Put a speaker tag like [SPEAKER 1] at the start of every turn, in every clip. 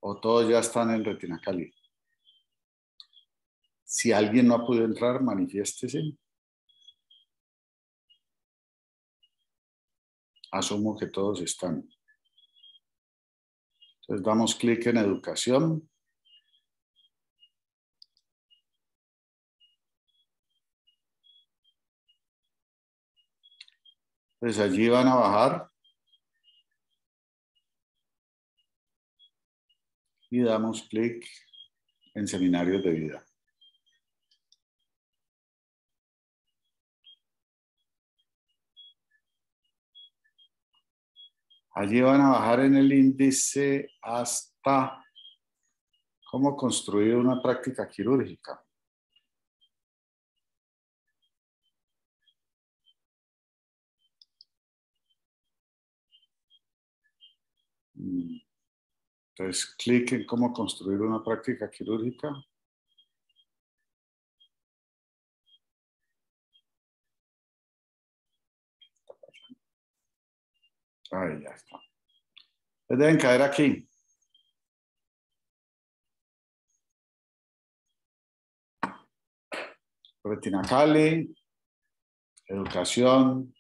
[SPEAKER 1] o todos ya están en Retina Cali. Si alguien no ha podido entrar, manifiéstese. Asumo que todos están. Entonces damos clic en educación. Pues allí van a bajar. Y damos clic en seminarios de vida. Allí van a bajar en el índice hasta cómo construir una práctica quirúrgica. Entonces, clic en cómo construir una práctica quirúrgica. Ahí ya está. Ustedes deben caer aquí. Retina Cali, educación,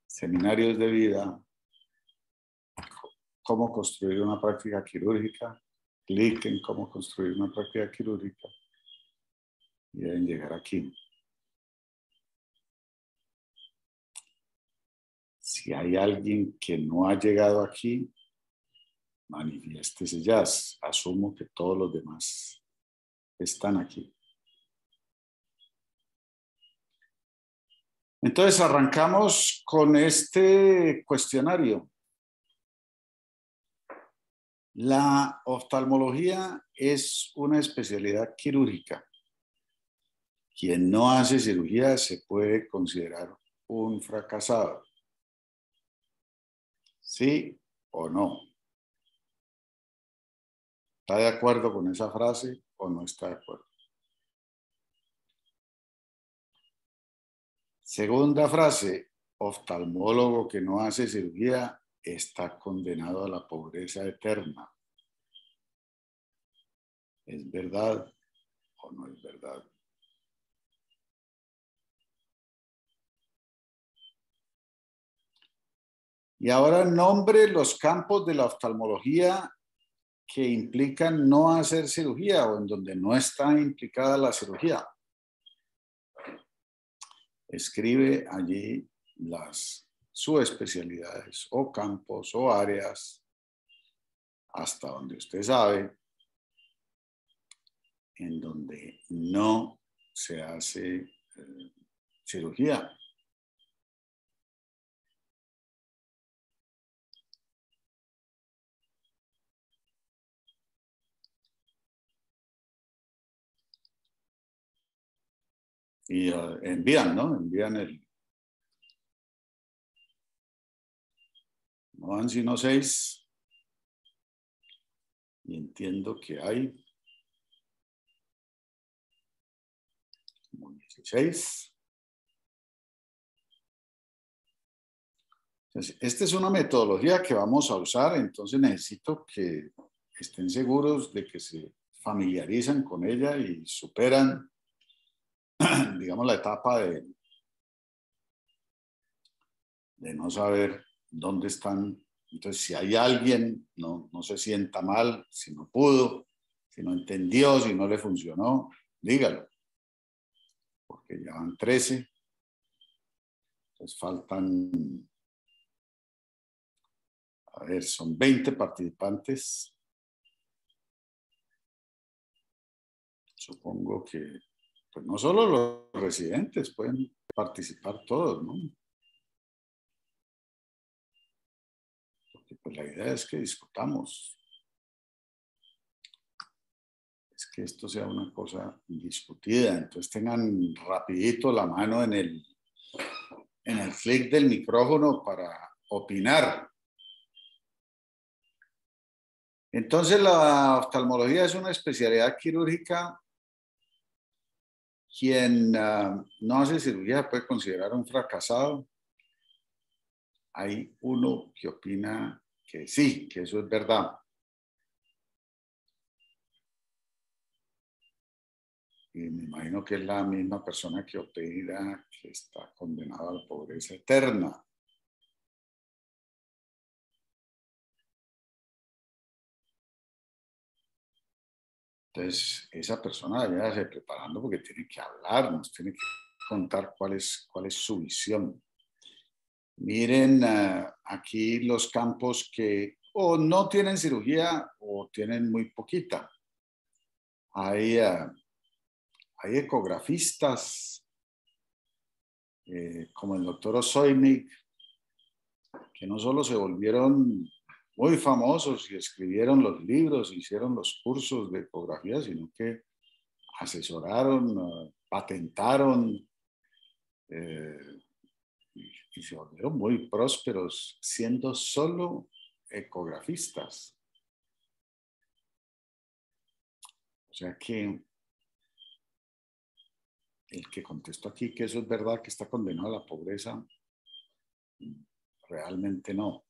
[SPEAKER 1] seminarios de vida, cómo construir una práctica quirúrgica. Clic en cómo construir una práctica quirúrgica y deben llegar aquí. Si hay alguien que no ha llegado aquí, manifiéstese ya. Asumo que todos los demás están aquí. Entonces arrancamos con este cuestionario. La oftalmología es una especialidad quirúrgica. Quien no hace cirugía se puede considerar un fracasado. ¿Sí o no? ¿Está de acuerdo con esa frase o no está de acuerdo? Segunda frase, oftalmólogo que no hace cirugía está condenado a la pobreza eterna. ¿Es verdad o no es verdad? Y ahora nombre los campos de la oftalmología que implican no hacer cirugía o en donde no está implicada la cirugía. Escribe allí las subespecialidades o campos o áreas hasta donde usted sabe en donde no se hace cirugía. Y envían, ¿no? Envían el... No van sino 6. Y entiendo que hay como 16. Entonces, esta es una metodología que vamos a usar, entonces necesito que estén seguros de que se familiarizan con ella y superan, digamos, la etapa de no saber dónde están. Entonces, si hay alguien, no se sienta mal, si no pudo, si no entendió, si no le funcionó, dígalo. Porque ya van 13. Entonces faltan, a ver, son 20 participantes. Supongo que, pues no solo los residentes pueden participar todos, ¿no? Porque pues la idea es que discutamos. Es que esto sea una cosa discutida. Entonces tengan rapidito la mano en el clic del micrófono para opinar. Entonces la oftalmología es una especialidad quirúrgica. Quien no hace cirugía puede considerar un fracasado. Hay uno que opina que sí, que eso es verdad. Y me imagino que es la misma persona que opera, que está condenada a la pobreza eterna. Entonces, esa persona debe irse preparando porque tiene que hablar, nos tiene que contar cuál es su visión. Miren aquí los campos que o no tienen cirugía o tienen muy poquita. Hay ecografistas como el doctor Osoinik, que no solo se volvieron muy famosos y escribieron los libros, hicieron los cursos de ecografía, sino que asesoraron, patentaron y se volvieron muy prósperos siendo solo ecografistas. O sea que el que contestó aquí que eso es verdad, que está condenado a la pobreza, realmente no.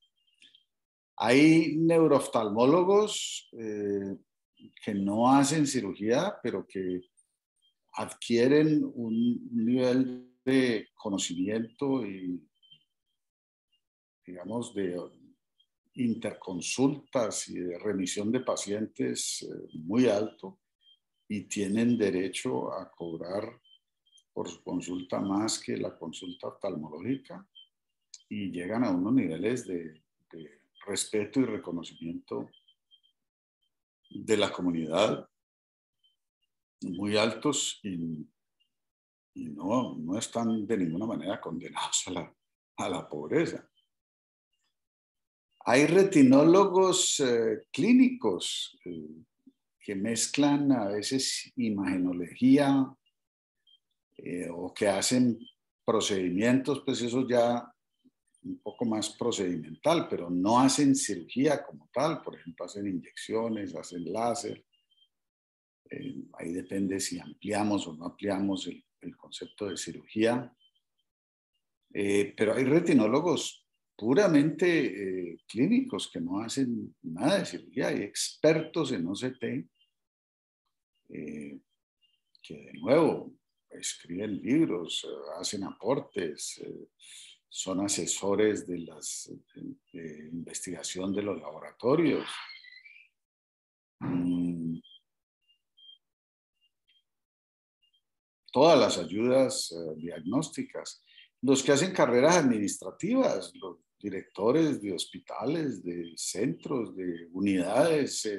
[SPEAKER 1] Hay neurooftalmólogos que no hacen cirugía, pero que adquieren un nivel de conocimiento y, digamos, de interconsultas y de remisión de pacientes muy alto y tienen derecho a cobrar por su consulta más que la consulta oftalmológica y llegan a unos niveles de respeto y reconocimiento de la comunidad muy altos y no están de ninguna manera condenados a la pobreza. Hay retinólogos clínicos que mezclan a veces imagenología o que hacen procedimientos, pues eso ya un poco más procedimental, pero no hacen cirugía como tal. Por ejemplo, hacen inyecciones, hacen láser. Ahí depende si ampliamos o no ampliamos el concepto de cirugía. Pero hay retinólogos puramente clínicos que no hacen nada de cirugía. Hay expertos en OCT que de nuevo escriben libros, hacen aportes, son asesores de las de investigación de los laboratorios. Todas las ayudas diagnósticas. Los que hacen carreras administrativas, los directores de hospitales, de centros, de unidades.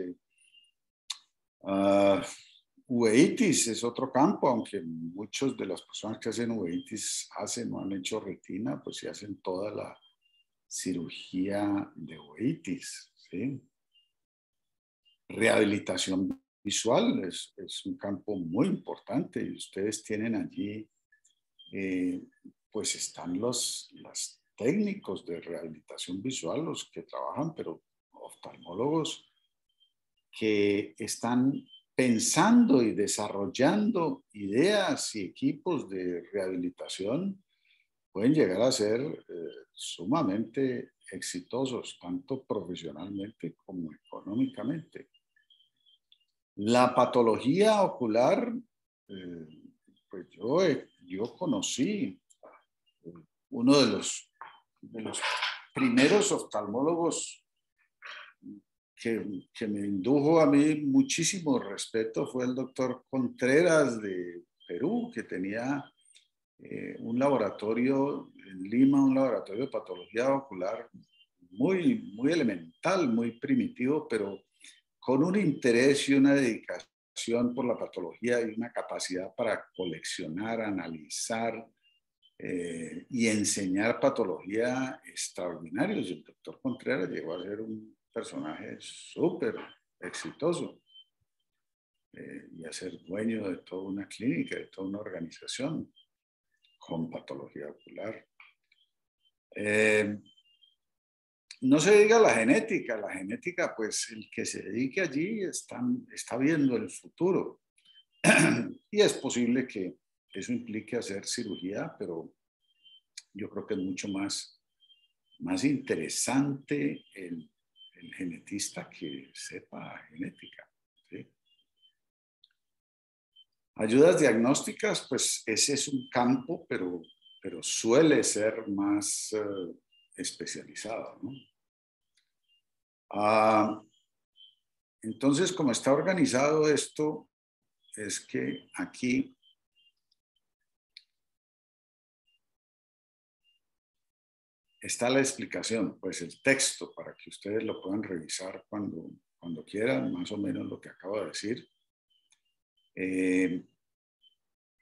[SPEAKER 1] Uveitis es otro campo, aunque muchos de las personas que hacen uveitis hacen o han hecho retina, pues sí hacen toda la cirugía de uveitis, ¿sí? Rehabilitación visual es un campo muy importante y ustedes tienen allí, pues están los técnicos de rehabilitación visual, los que trabajan, pero oftalmólogos que están pensando y desarrollando ideas y equipos de rehabilitación pueden llegar a ser sumamente exitosos, tanto profesionalmente como económicamente. La patología ocular, pues yo conocí uno de los primeros oftalmólogos que me indujo a mí muchísimo respeto fue el doctor Contreras de Perú, que tenía un laboratorio en Lima, un laboratorio de patología ocular muy elemental, muy primitivo, pero con un interés y una dedicación por la patología y una capacidad para coleccionar, analizar y enseñar patología extraordinarios. El doctor Contreras llegó a ser un personaje súper exitoso y a ser dueño de toda una clínica, de toda una organización con patología ocular. No se diga la genética, pues el que se dedique allí está viendo el futuro. Y es posible que eso implique hacer cirugía, pero yo creo que es mucho más interesante el genetista que sepa genética, ¿sí? Ayudas diagnósticas, pues ese es un campo, pero suele ser más especializado, ¿no? Entonces, como está organizado esto, es que aquí está la explicación, pues el texto, para que ustedes lo puedan revisar cuando quieran, más o menos lo que acabo de decir.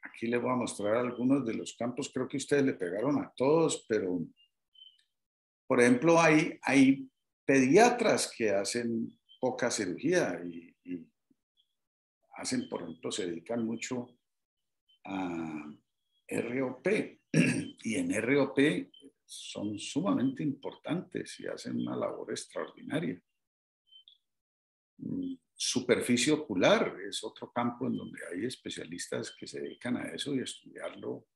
[SPEAKER 1] Aquí les voy a mostrar algunos de los campos, creo que ustedes le pegaron a todos, pero, por ejemplo, hay pediatras que hacen poca cirugía y hacen, por ejemplo, se dedican mucho a ROP, y en ROP son sumamente importantes y hacen una labor extraordinaria. Superficie ocular es otro campo en donde hay especialistas que se dedican a eso y a estudiarlo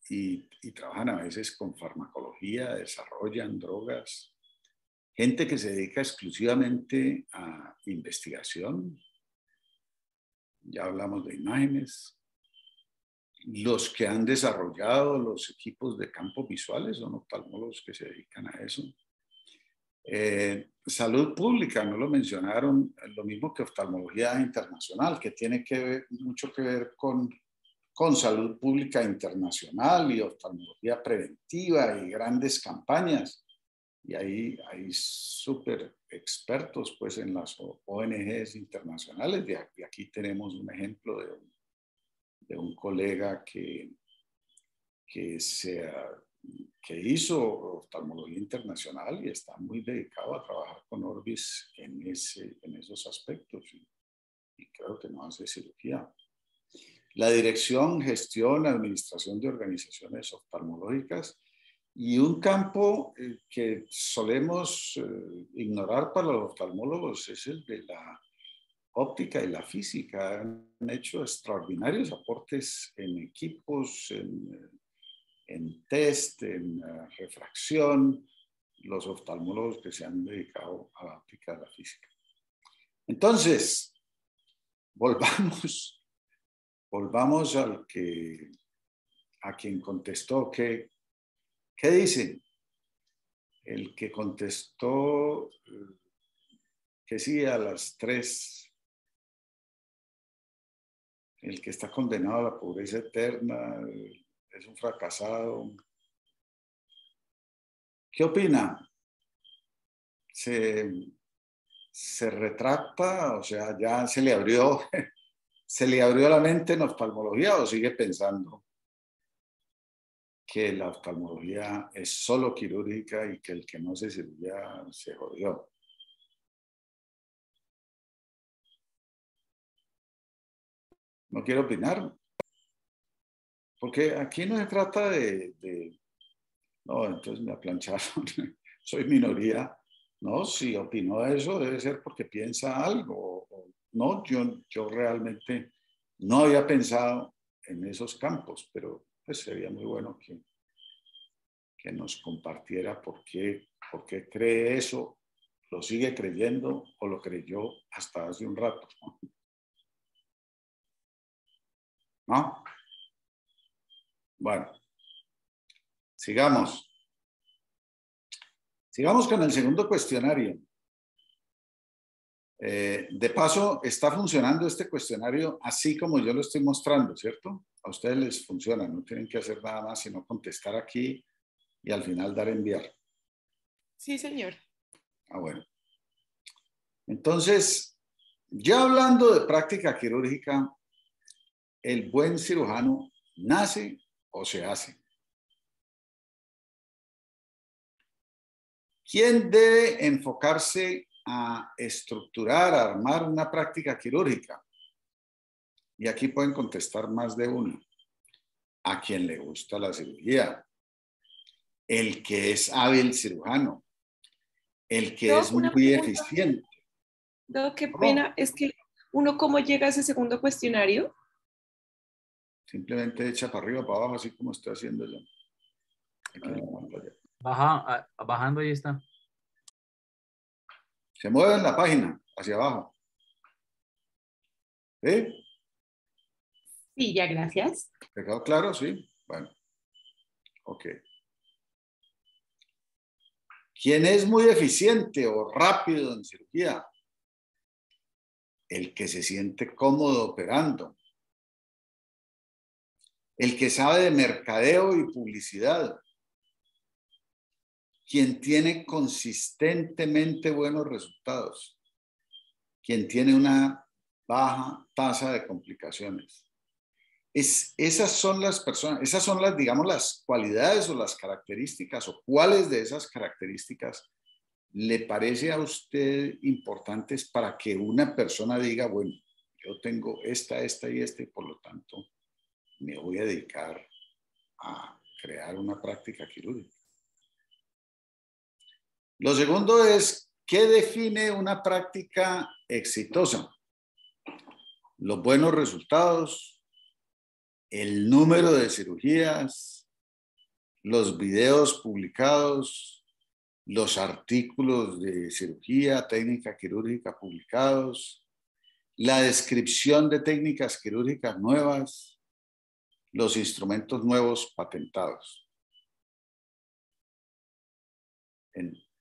[SPEAKER 1] y trabajan a veces con farmacología, desarrollan drogas. Gente que se dedica exclusivamente a investigación, ya hablamos de imágenes. Los que han desarrollado los equipos de campos visuales son oftalmólogos que se dedican a eso. Salud pública, no lo mencionaron, lo mismo que oftalmología internacional, que tiene mucho que ver con salud pública internacional y oftalmología preventiva y grandes campañas. Y ahí hay súper expertos pues, en las ONGs internacionales. Y aquí tenemos un ejemplo de un colega que hizo oftalmología internacional y está muy dedicado a trabajar con Orbis en esos aspectos y creo que no hace cirugía. La dirección, gestión, administración de organizaciones oftalmológicas y un campo que solemos ignorar para los oftalmólogos es el de la óptica y la física. Han hecho extraordinarios aportes en equipos, en test, en refracción, los oftalmólogos que se han dedicado a la óptica y la física. Entonces, volvamos a quien contestó. ¿Qué dicen? El que contestó que sí a las 3, el que está condenado a la pobreza eterna, es un fracasado. ¿Qué opina? ¿Se retracta? O sea, ya se le abrió la mente en oftalmología o sigue pensando que la oftalmología es solo quirúrgica y que el que no hace cirugía se jodió? No quiero opinar, porque aquí no se trata no, entonces me aplancharon, soy minoría. No, si opinó eso debe ser porque piensa algo. No, yo realmente no había pensado en esos campos, pero pues sería muy bueno que nos compartiera por qué cree eso, lo sigue creyendo o lo creyó hasta hace un rato. ¿No? Bueno, sigamos. Sigamos con el segundo cuestionario. De paso, está funcionando este cuestionario así como yo lo estoy mostrando, ¿cierto? A ustedes les funciona, no tienen que hacer nada más sino contestar aquí y al final dar enviar.
[SPEAKER 2] Sí, señor.
[SPEAKER 1] Bueno. Entonces, ya hablando de práctica quirúrgica, ¿el buen cirujano nace o se hace? ¿Quién debe enfocarse a estructurar, a armar una práctica quirúrgica? Y aquí pueden contestar más de uno. A quien le gusta la cirugía, el que es hábil cirujano, el que es
[SPEAKER 2] Una
[SPEAKER 1] muy
[SPEAKER 2] pregunta.
[SPEAKER 1] eficiente.
[SPEAKER 2] No, qué
[SPEAKER 1] ¿Cómo?
[SPEAKER 2] pena. Es que uno, ¿cómo llega a ese segundo cuestionario?
[SPEAKER 1] Simplemente echa para arriba, para abajo, así como estoy haciendo yo. Aquí en la pantalla.
[SPEAKER 3] Bajando ahí está.
[SPEAKER 1] Se mueve en la página, hacia abajo. ¿Sí?
[SPEAKER 2] Sí, ya, gracias.
[SPEAKER 1] ¿Te quedó claro? Sí. Bueno, ok. ¿Quién es muy eficiente o rápido en cirugía? El que se siente cómodo operando. El que sabe de mercadeo y publicidad. Quien tiene consistentemente buenos resultados. Quien tiene una baja tasa de complicaciones. Esas son las personas, esas son las, digamos, las cualidades o las características, o cuáles de esas características le parece a usted importantes para que una persona diga, bueno, yo tengo esta y esta, y por lo tanto me voy a dedicar a crear una práctica quirúrgica. Lo segundo es, ¿qué define una práctica exitosa? Los buenos resultados, el número de cirugías, los videos publicados, los artículos de cirugía, técnica quirúrgica publicados, la descripción de técnicas quirúrgicas nuevas, los instrumentos nuevos patentados.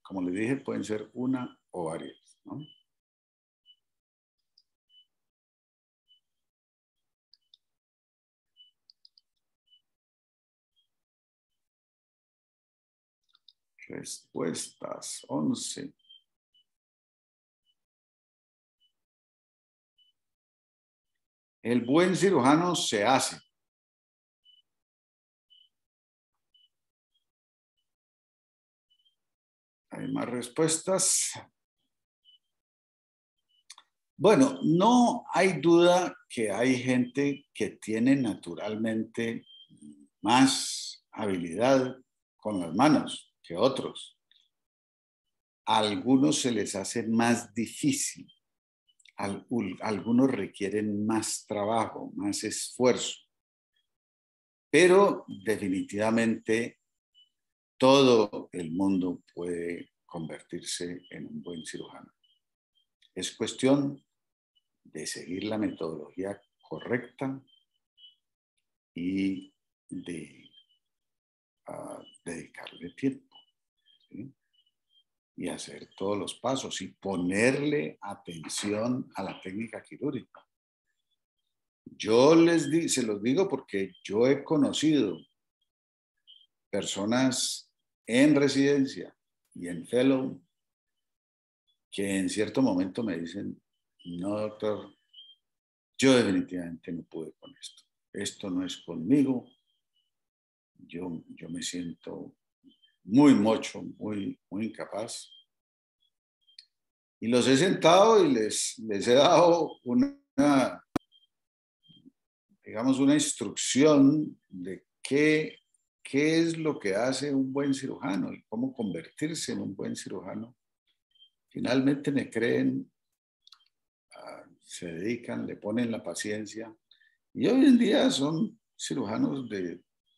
[SPEAKER 1] Como les dije, pueden ser una o varias, ¿no? Respuestas 11. El buen cirujano se hace. ¿Hay más respuestas? Bueno, no hay duda que hay gente que tiene naturalmente más habilidad con las manos que otros. A algunos se les hace más difícil. Algunos requieren más trabajo, más esfuerzo. Pero definitivamente todo el mundo puede convertirse en un buen cirujano. Es cuestión de seguir la metodología correcta y de dedicarle tiempo, ¿sí? Y hacer todos los pasos y ponerle atención a la técnica quirúrgica. Se los digo porque yo he conocido personas en residencia y en fellow que en cierto momento me dicen, no, doctor, yo definitivamente no pude con esto. Esto no es conmigo. Yo me siento muy mocho, muy incapaz. Y los he sentado y les he dado digamos, una instrucción de qué es lo que hace un buen cirujano y cómo convertirse en un buen cirujano. Finalmente me creen, se dedican, le ponen la paciencia y hoy en día son cirujanos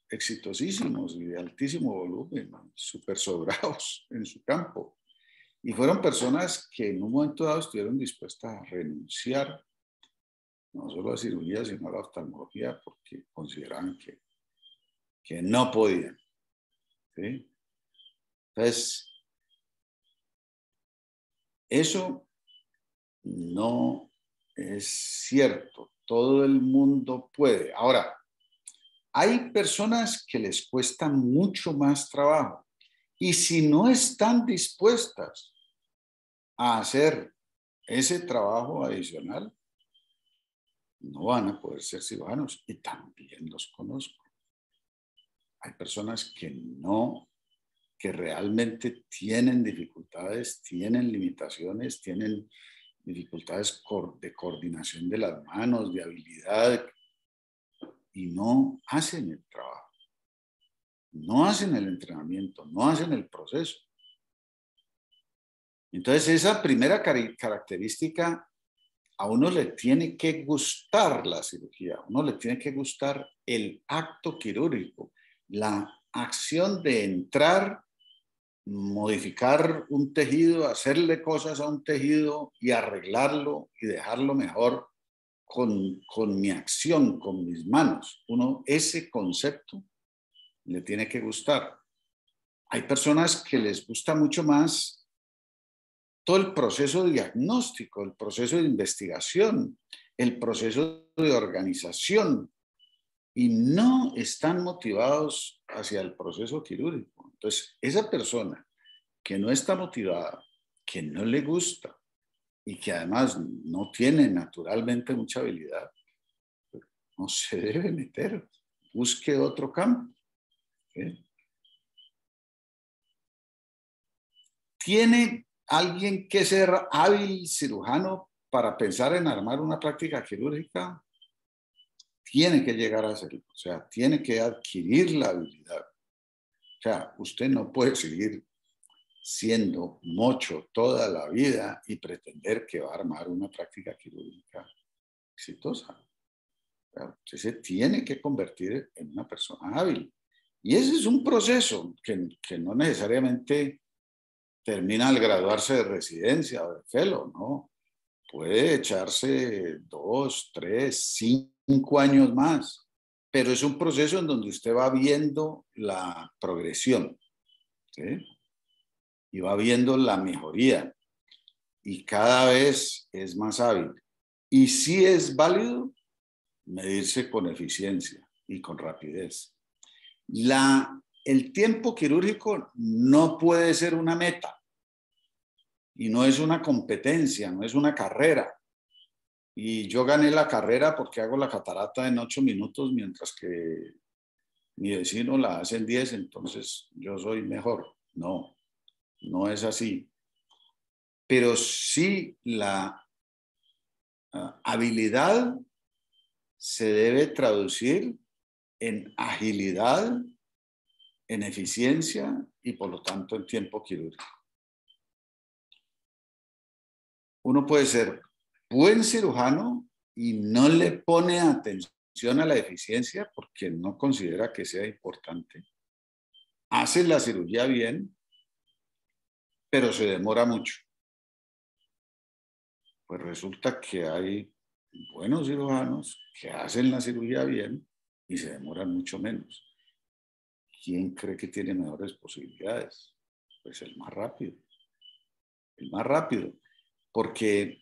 [SPEAKER 1] exitosísimos y de altísimo volumen, súper sobrados en su campo. Y fueron personas que en un momento dado estuvieron dispuestas a renunciar no solo a cirugía, sino a la oftalmología, porque consideraban que no podían, ¿sí? Entonces, eso no es cierto. Todo el mundo puede. Ahora, hay personas que les cuesta mucho más trabajo y si no están dispuestas a hacer ese trabajo adicional, no van a poder ser cirujanos y también los conozco. Hay personas que realmente tienen dificultades, tienen limitaciones, tienen dificultades de coordinación de las manos, de habilidad, y no hacen el trabajo, no hacen el entrenamiento, no hacen el proceso. Entonces, esa primera característica, a uno le tiene que gustar la cirugía, a uno le tiene que gustar el acto quirúrgico, la acción de entrar, modificar un tejido, hacerle cosas a un tejido y arreglarlo y dejarlo mejor con mi acción, con mis manos. Uno, ese concepto le tiene que gustar. Hay personas que les gusta mucho más todo el proceso diagnóstico, el proceso de investigación, el proceso de organización, y no están motivados hacia el proceso quirúrgico. Entonces, esa persona que no está motivada, que no le gusta y que además no tiene naturalmente mucha habilidad, no se debe meter, busque otro campo. ¿Sí? ¿Tiene alguien que ser hábil cirujano para pensar en armar una práctica quirúrgica? Tiene que llegar a hacerlo, o sea, tiene que adquirir la habilidad. O sea, usted no puede seguir siendo mocho toda la vida y pretender que va a armar una práctica quirúrgica exitosa. O sea, usted se tiene que convertir en una persona hábil. Y ese es un proceso que no necesariamente termina al graduarse de residencia o de fellow, ¿no? Puede echarse 2, 3, 5 años más, pero es un proceso en donde usted va viendo la progresión, ¿sí? Y va viendo la mejoría y cada vez es más hábil. Y sí es válido medirse con eficiencia y con rapidez. El tiempo quirúrgico no puede ser una meta y no es una competencia, no es una carrera. Y yo gané la carrera porque hago la catarata en 8 minutos, mientras que mi vecino la hace en 10, entonces yo soy mejor. No, no es así. Pero sí la habilidad se debe traducir en agilidad, en eficiencia y por lo tanto en tiempo quirúrgico. Uno puede ser buen cirujano y no le pone atención a la eficiencia porque no considera que sea importante. Hace la cirugía bien, pero se demora mucho. Pues resulta que hay buenos cirujanos que hacen la cirugía bien y se demoran mucho menos. ¿Quién cree que tiene mejores posibilidades? Pues el más rápido. El más rápido, porque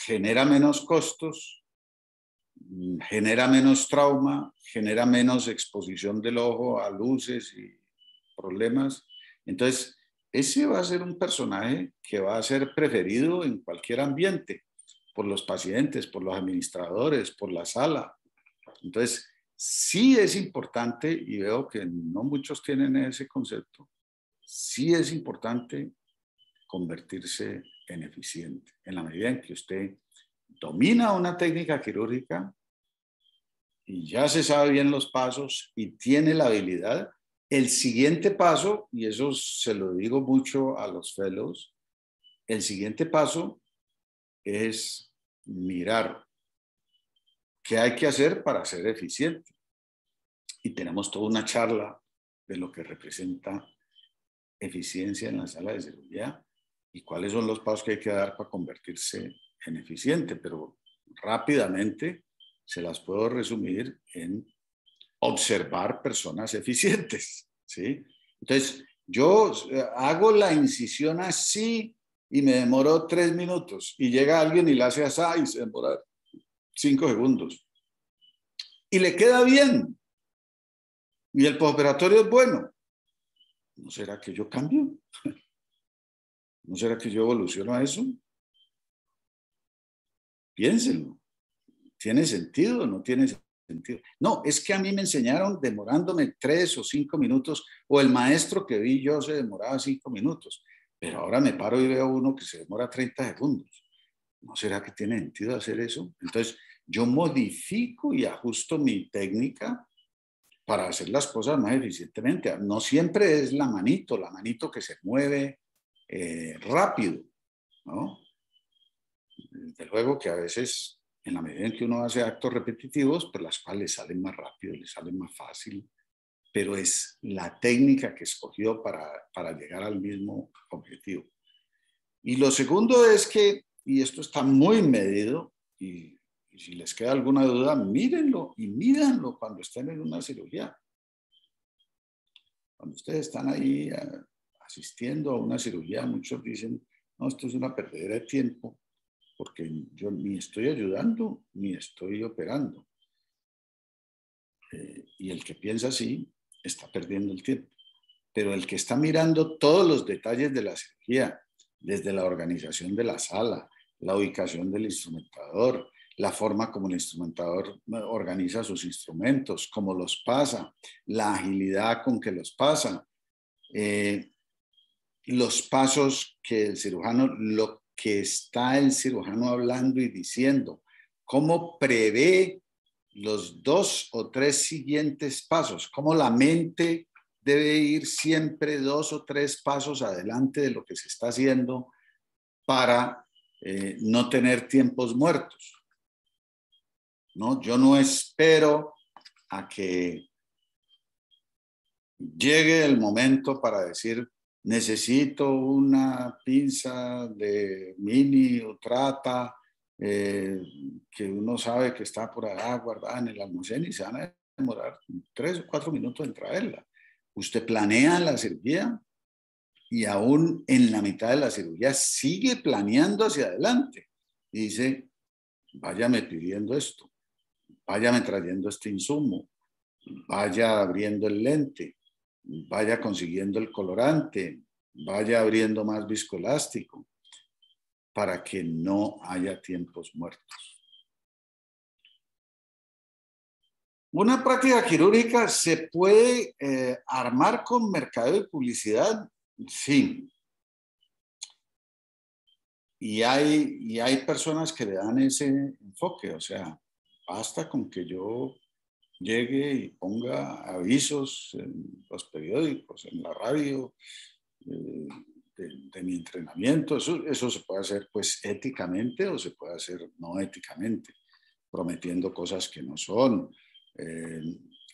[SPEAKER 1] genera menos costos, genera menos trauma, genera menos exposición del ojo a luces y problemas. Entonces, ese va a ser un personaje que va a ser preferido en cualquier ambiente, por los pacientes, por los administradores, por la sala. Entonces, sí es importante, y veo que no muchos tienen ese concepto, sí es importante convertirse en eficiente. En la medida en que usted domina una técnica quirúrgica y ya se sabe bien los pasos y tiene la habilidad, el siguiente paso, y eso se lo digo mucho a los fellows, el siguiente paso es mirar qué hay que hacer para ser eficiente. Y tenemos toda una charla de lo que representa eficiencia en la sala de cirugía y cuáles son los pasos que hay que dar para convertirse en eficiente, pero rápidamente se las puedo resumir en observar personas eficientes, ¿sí? Entonces, yo hago la incisión así y me demoró 3 minutos y llega alguien y la hace así y se demora 5 segundos. Y le queda bien. Y el postoperatorio es bueno. ¿No será que yo cambio? ¿No será que yo evoluciono a eso? Piénsenlo. ¿Tiene sentido o no tiene sentido? No, es que a mí me enseñaron demorándome 3 o 5 minutos, o el maestro que vi yo se demoraba 5 minutos, pero ahora me paro y veo uno que se demora 30 segundos. ¿No será que tiene sentido hacer eso? Entonces, yo modifico y ajusto mi técnica para hacer las cosas más eficientemente. No siempre es la manito que se mueve rápido, ¿no? Desde luego que a veces, en la medida en que uno hace actos repetitivos, pues las cuales le salen más rápido, le salen más fácil, pero es la técnica que escogió para llegar al mismo objetivo. Y lo segundo es que, y esto está muy medido, y si les queda alguna duda, mírenlo y mídanlo cuando estén en una cirugía. Cuando ustedes están ahí asistiendo a una cirugía, muchos dicen, no, esto es una perdedera de tiempo, porque yo ni estoy ayudando, ni estoy operando. Y el que piensa así, está perdiendo el tiempo. Pero el que está mirando todos los detalles de la cirugía, desde la organización de la sala, la ubicación del instrumentador, la forma como el instrumentador organiza sus instrumentos, cómo los pasa, la agilidad con que los pasa, los pasos que el cirujano, lo que está el cirujano hablando y diciendo, cómo prevé los 2 o 3 siguientes pasos, cómo la mente debe ir siempre 2 o 3 pasos adelante de lo que se está haciendo para no tener tiempos muertos. ¿No? Yo no espero a que llegue el momento para decir, necesito una pinza de mini o trata que uno sabe que está por allá guardada en el almacén y se van a demorar 3 o 4 minutos en traerla. Usted planea la cirugía y aún en la mitad de la cirugía sigue planeando hacia adelante. Y dice, váyame pidiendo esto, váyame trayendo este insumo, vaya abriendo el lente, vaya consiguiendo el colorante, vaya abriendo más viscoelástico, para que no haya tiempos muertos. Una práctica quirúrgica se puede armar con mercadeo y publicidad, sí. Y hay personas que le dan ese enfoque, o sea, basta con que yo llegue y ponga avisos en los periódicos, en la radio, de mi entrenamiento. Eso se puede hacer pues éticamente o se puede hacer no éticamente, prometiendo cosas que no son,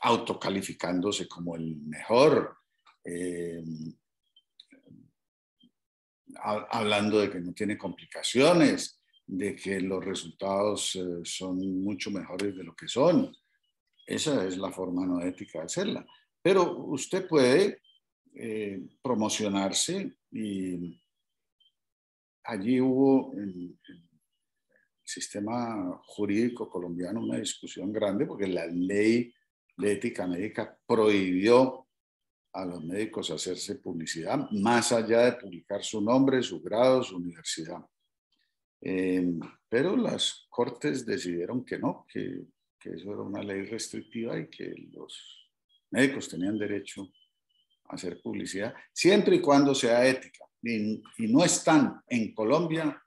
[SPEAKER 1] autocalificándose como el mejor, hablando de que no tiene complicaciones, de que los resultados son mucho mejores de lo que son. Esa es la forma no ética de hacerla. Pero usted puede promocionarse y allí hubo en el sistema jurídico colombiano una discusión grande porque la ley de ética médica prohibió a los médicos hacerse publicidad más allá de publicar su nombre, su grado, su universidad. Pero las cortes decidieron que no, que eso era una ley restrictiva y que los médicos tenían derecho a hacer publicidad, siempre y cuando sea ética. Y no están en Colombia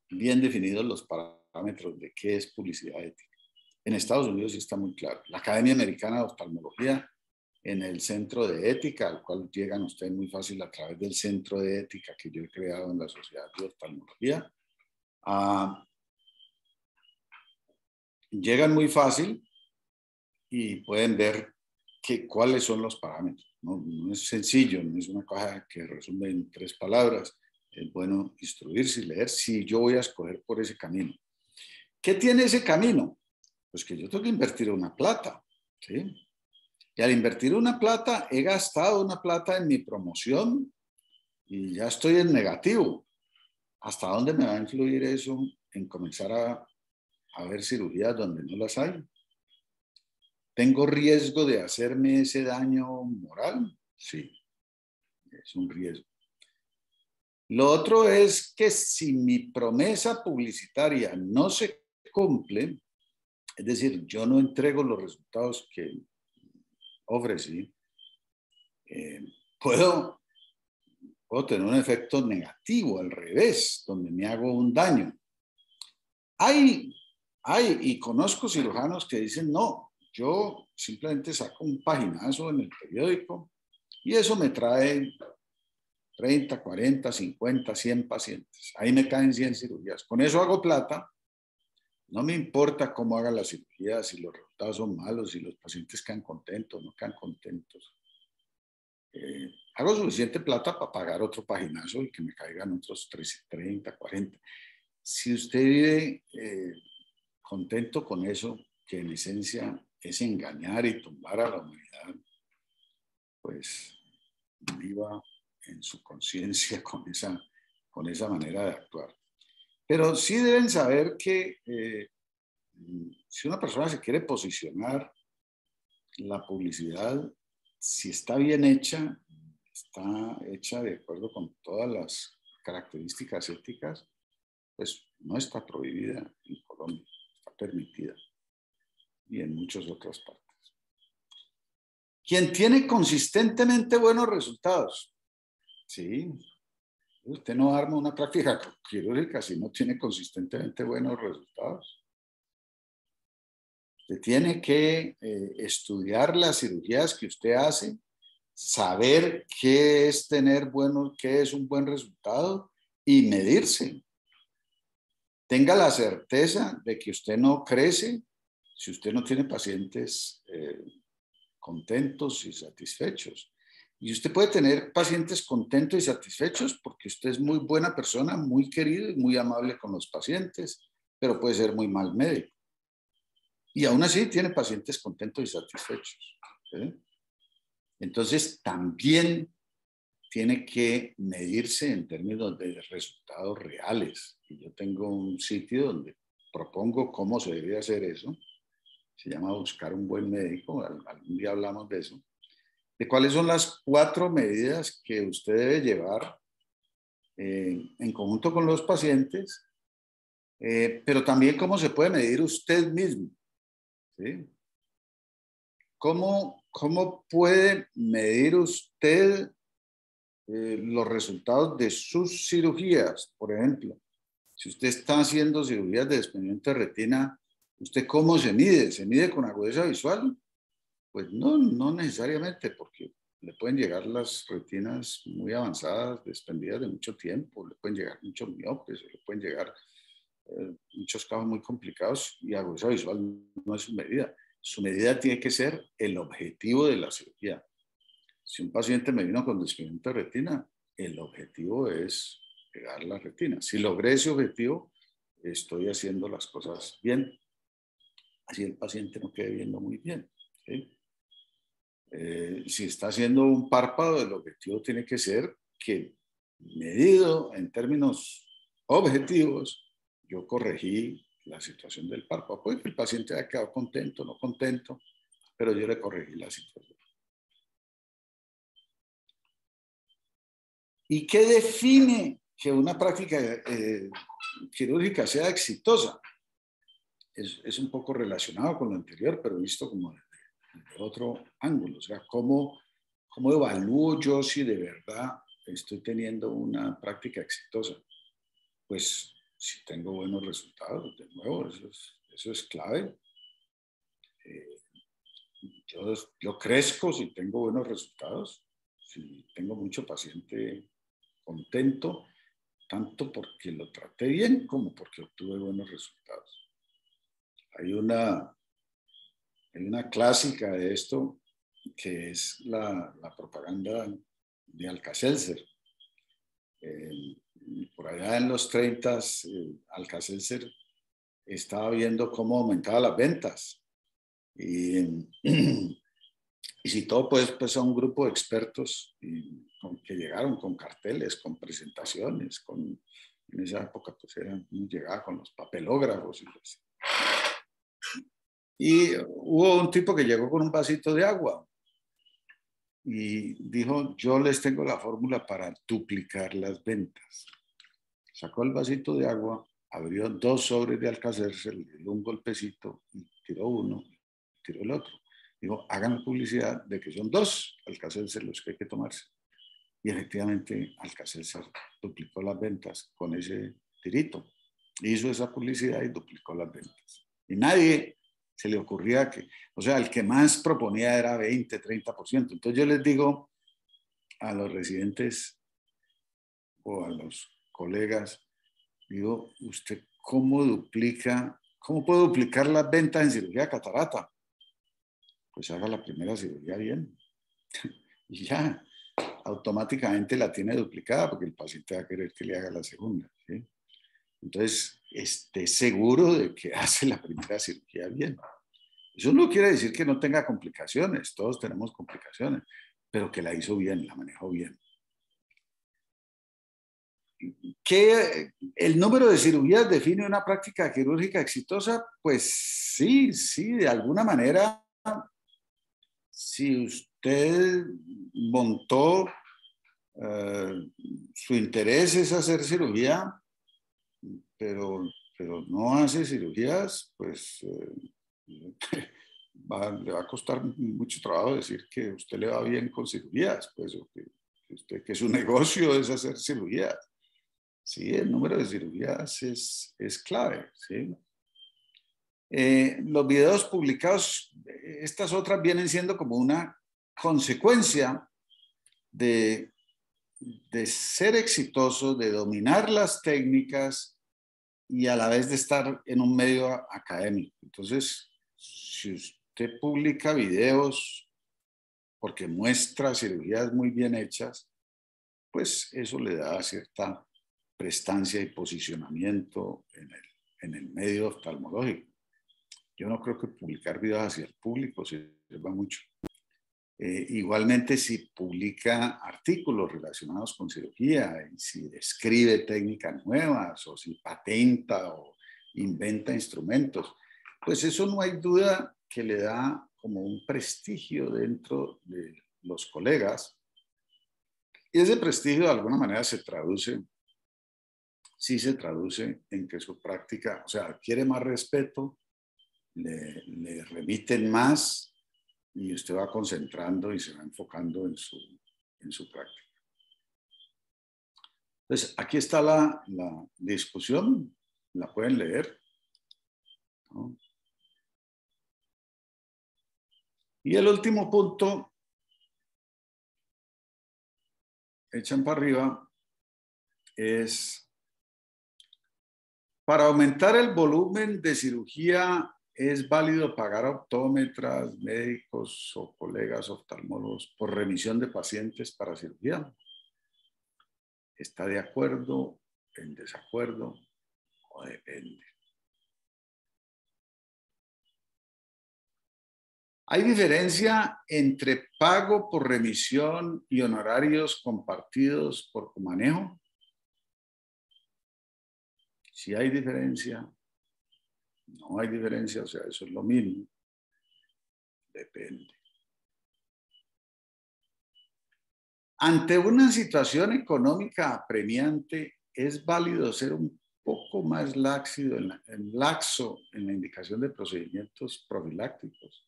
[SPEAKER 1] bien definidos los parámetros de qué es publicidad ética. En Estados Unidos sí está muy claro. La Academia Americana de Oftalmología, en el centro de ética, al cual llegan ustedes muy fácil a través del centro de ética que yo he creado en la Sociedad de Oftalmología, llegan muy fácil y pueden ver cuáles son los parámetros. No es sencillo, no es una caja que resume en 3 palabras. Es bueno instruirse y leer si yo voy a escoger por ese camino. ¿Qué tiene ese camino? Pues que yo tengo que invertir una plata, ¿sí? Y al invertir una plata, he gastado una plata en mi promoción y ya estoy en negativo. ¿Hasta dónde me va a influir eso en comenzar a ver cirugías donde no las hay? ¿Tengo riesgo de hacerme ese daño moral? Sí, es un riesgo. Lo otro es que si mi promesa publicitaria no se cumple, es decir, yo no entrego los resultados que ofrecí, puedo tener un efecto negativo al revés, donde me hago un daño. Y conozco cirujanos que dicen, no, yo simplemente saco un paginazo en el periódico y eso me trae 30, 40, 50, 100 pacientes. Ahí me caen 100 cirugías. Con eso hago plata. No me importa cómo haga la cirugía, si los resultados son malos, si los pacientes quedan contentos o no quedan contentos. Hago suficiente plata para pagar otro paginazo y que me caigan otros 30, 40. Si usted vive contento con eso, que en esencia es engañar y tumbar a la humanidad, pues viva en su conciencia con esa manera de actuar. Pero sí deben saber que si una persona se quiere posicionar, la publicidad, si está bien hecha, está hecha de acuerdo con todas las características éticas, pues no está prohibida en Colombia, está permitida y en muchas otras partes. Quien tiene consistentemente buenos resultados, sí, usted no arma una práctica quirúrgica si no tiene consistentemente buenos resultados. Usted tiene que estudiar las cirugías que usted hace, saber qué es qué es un buen resultado y medirse. Tenga la certeza de que usted no crece si usted no tiene pacientes contentos y satisfechos. Y usted puede tener pacientes contentos y satisfechos porque usted es muy buena persona, muy querido y muy amable con los pacientes, pero puede ser muy mal médico. Y aún así tiene pacientes contentos y satisfechos. ¿Sí? Entonces también tiene que medirse en términos de resultados reales. Y yo tengo un sitio donde propongo cómo se debe hacer eso. Se llama Buscar un buen médico. Algún día hablamos de eso. De cuáles son las 4 medidas que usted debe llevar en conjunto con los pacientes, pero también cómo se puede medir usted mismo. ¿Sí? ¿Cómo puede medir usted los resultados de sus cirugías? Por ejemplo, si usted está haciendo cirugías de desprendimiento de retina, ¿usted cómo se mide? ¿Se mide con agudeza visual? Pues no necesariamente, porque le pueden llegar las retinas muy avanzadas, desprendidas de mucho tiempo, le pueden llegar muchos miopes, le pueden llegar muchos casos muy complicados y agudeza visual no es su medida. Su medida tiene que ser el objetivo de la cirugía. Si un paciente me vino con desprendimiento de retina, el objetivo es pegar la retina. Si logré ese objetivo, estoy haciendo las cosas bien. Así el paciente no quede viendo muy bien. ¿Sí? Si está haciendo un párpado, el objetivo tiene que ser que, medido en términos objetivos, yo corregí la situación del párpado. Puede que el paciente haya quedado contento, no contento, pero yo le corregí la situación. ¿Y qué define que una práctica quirúrgica sea exitosa? Es un poco relacionado con lo anterior, pero visto como desde otro ángulo. O sea, ¿cómo evalúo yo si de verdad estoy teniendo una práctica exitosa? Pues si tengo buenos resultados, de nuevo, eso es clave. Yo crezco si tengo buenos resultados, si tengo mucho paciente contento, tanto porque lo traté bien como porque obtuve buenos resultados. Hay una clásica de esto que es la propaganda de Alka-Seltzer. Por allá en los 30, Alka-Seltzer estaba viendo cómo aumentaba las ventas. Y citó pues a un grupo de expertos que llegaron con carteles, con presentaciones, en esa época pues llegaba con los papelógrafos y hubo un tipo que llegó con un vasito de agua y dijo: yo les tengo la fórmula para duplicar las ventas. Sacó el vasito de agua, abrió 2 sobres de Alka-Seltzer, le dio un golpecito y tiró uno, tiró el otro. Dijo: hagan publicidad de que son 2 Alka-Seltzer los que hay que tomarse. Y efectivamente Alka-Seltzer duplicó las ventas con ese tirito. Hizo esa publicidad y duplicó las ventas. Y nadie se le ocurría o sea, el que más proponía era 20, 30%. Entonces yo les digo a los residentes o a los colegas, digo: ¿usted cómo puede duplicar las ventas en cirugía de catarata? Pues haga la primera cirugía bien y ya, automáticamente la tiene duplicada porque el paciente va a querer que le haga la segunda. ¿Sí? Entonces, esté seguro de que hace la primera cirugía bien. Eso no quiere decir que no tenga complicaciones, todos tenemos complicaciones, pero que la hizo bien, la manejó bien. ¿Que el número de cirugías define una práctica quirúrgica exitosa? Pues sí, sí, de alguna manera, si usted montó, su interés es hacer cirugía, pero no hace cirugías, pues le va a costar mucho trabajo decir que usted le va bien con cirugías, pues, o que su negocio es hacer cirugías. Sí, el número de cirugías es clave, ¿sí? Los videos publicados, estas otras vienen siendo como una consecuencia de ser exitoso, de dominar las técnicas y a la vez de estar en un medio académico. Entonces, si usted publica videos porque muestra cirugías muy bien hechas, pues eso le da cierta prestancia y posicionamiento en el medio oftalmológico. Yo no creo que publicar videos hacia el público sirva mucho. Igualmente, si publica artículos relacionados con cirugía, y si describe técnicas nuevas, o si patenta o inventa instrumentos, pues eso no hay duda que le da como un prestigio dentro de los colegas. Y ese prestigio de alguna manera se traduce en que su práctica, o sea, adquiere más respeto, le remiten más, y usted va concentrando y se va enfocando en su práctica. Entonces, aquí está la discusión, la pueden leer, ¿no? Y el último punto, echan para arriba, es: para aumentar el volumen de cirugía, ¿es válido pagar a optómetras, médicos o colegas oftalmólogos por remisión de pacientes para cirugía? ¿Está de acuerdo, en desacuerdo o depende? ¿Hay diferencia entre pago por remisión y honorarios compartidos por comanejo? Si hay diferencia, no hay diferencia, o sea, eso es lo mismo. Depende. Ante una situación económica apremiante, ¿es válido ser un poco más laxo en la indicación de procedimientos profilácticos?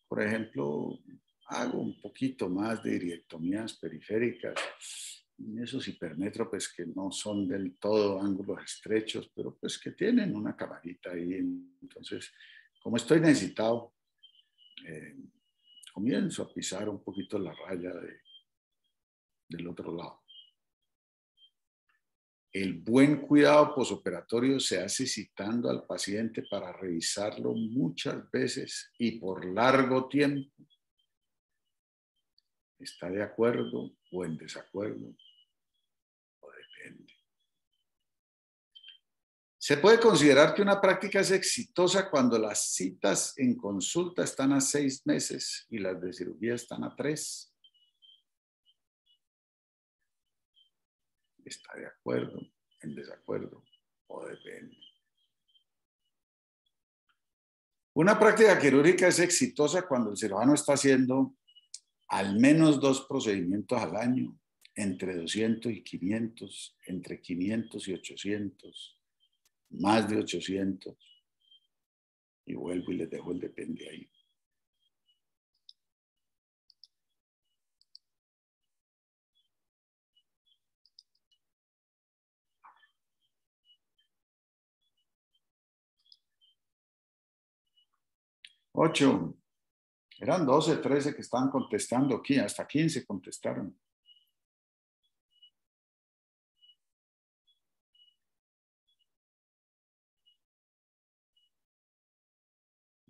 [SPEAKER 1] Por ejemplo, hago un poquito más de iriectomías periféricas, esos hipermétropes que no son del todo ángulos estrechos, pero pues que tienen una camarita ahí. Entonces, como estoy necesitado, comienzo a pisar un poquito la raya del otro lado. El buen cuidado posoperatorio se hace citando al paciente para revisarlo muchas veces y por largo tiempo. ¿Está de acuerdo o en desacuerdo? O depende. Se puede considerar que una práctica es exitosa cuando las citas en consulta están a 6 meses y las de cirugía están a 3. ¿Está de acuerdo, en desacuerdo o depende? Una práctica quirúrgica es exitosa cuando el cirujano está haciendo al menos 2 procedimientos al año, entre 200 y 500, entre 500 y 800, más de 800. Y vuelvo y les dejo el depende ahí. Ocho. Eran 12, 13 que estaban contestando aquí, hasta 15 contestaron.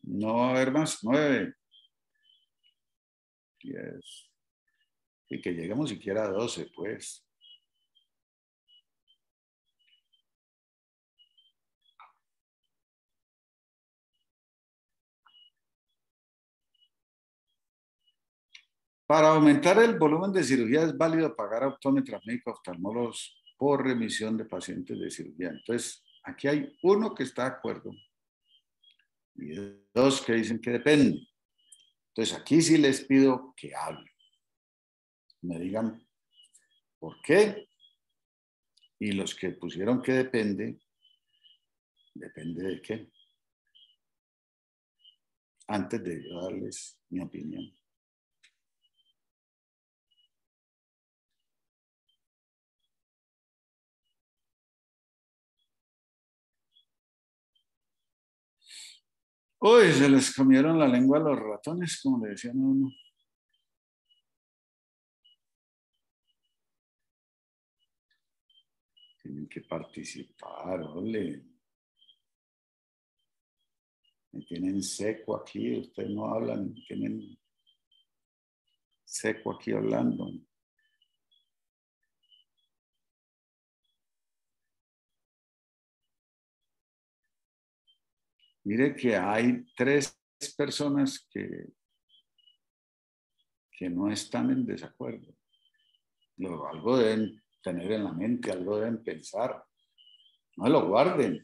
[SPEAKER 1] No va a haber más, 9. 10. Y que lleguemos siquiera a 12, pues. Para aumentar el volumen de cirugía es válido pagar a optómetras, médicos, oftalmólogos por remisión de pacientes de cirugía. Entonces, aquí hay uno que está de acuerdo y dos que dicen que depende. Entonces, aquí sí les pido que hablen. Me digan por qué. Y los que pusieron que depende, ¿depende de qué? Antes de yo darles mi opinión. Uy, se les comieron la lengua a los ratones, como le decían a uno. Tienen que participar, ole. Me tienen seco aquí, ustedes no hablan, me tienen seco aquí hablando. Mire que hay 3 personas que no están en desacuerdo. Algo deben tener en la mente, algo deben pensar. No lo guarden.